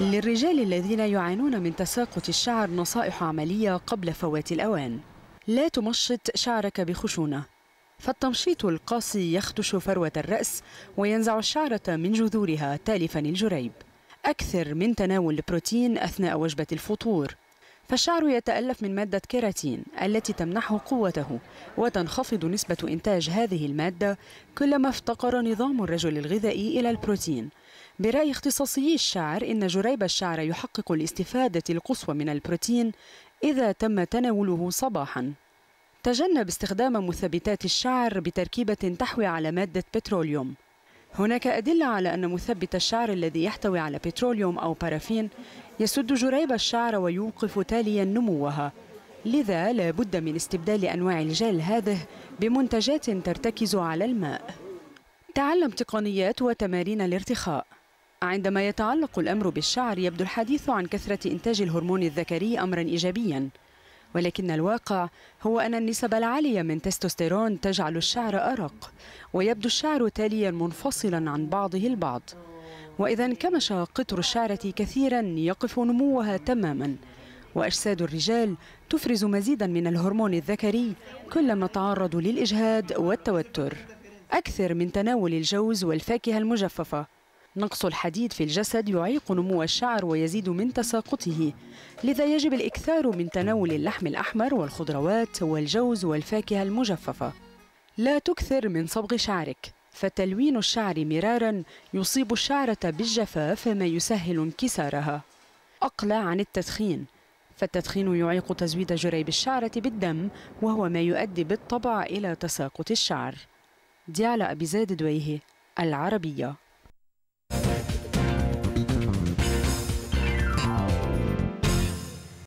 للرجال الذين يعانون من تساقط الشعر نصائح عملية قبل فوات الأوان. لا تمشط شعرك بخشونة، فالتمشيط القاسي يخدش فروة الرأس وينزع الشعرة من جذورها تالفا الجريب. أكثر من تناول البروتين أثناء وجبة الفطور، فالشعر يتألف من مادة كيراتين التي تمنحه قوته، وتنخفض نسبة إنتاج هذه المادة كلما افتقر نظام الرجل الغذائي إلى البروتين. برأي اختصاصيي الشعر، إن جريب الشعر يحقق الاستفادة القصوى من البروتين إذا تم تناوله صباحاً. تجنب استخدام مثبتات الشعر بتركيبة تحوي على مادة بتروليوم. هناك أدلة على أن مثبت الشعر الذي يحتوي على بتروليوم أو بارافين يسد جريب الشعر ويوقف تاليا نموها، لذا لا بد من استبدال أنواع الجل هذه بمنتجات ترتكز على الماء. تعلم تقنيات وتمارين الارتخاء. عندما يتعلق الأمر بالشعر يبدو الحديث عن كثرة إنتاج الهرمون الذكري أمرا إيجابيا، ولكن الواقع هو أن النسب العالية من تستوستيرون تجعل الشعر أرق، ويبدو الشعر تاليا منفصلا عن بعضه البعض. وإذا انكمش قطر الشعرة كثيرا يقف نموها تماما، وأجساد الرجال تفرز مزيدا من الهرمون الذكري كلما تعرضوا للإجهاد والتوتر. أكثر من تناول الجوز والفاكهة المجففة. نقص الحديد في الجسد يعيق نمو الشعر ويزيد من تساقطه، لذا يجب الإكثار من تناول اللحم الأحمر والخضروات والجوز والفاكهة المجففة. لا تكثر من صبغ شعرك، فتلوين الشعر مرارا يصيب الشعرة بالجفاف ما يسهل انكسارها. أقلع عن التدخين، فالتدخين يعيق تزويد جريب الشعرة بالدم، وهو ما يؤدي بالطبع إلى تساقط الشعر. ديالا أبي زيد دويهي، العربية.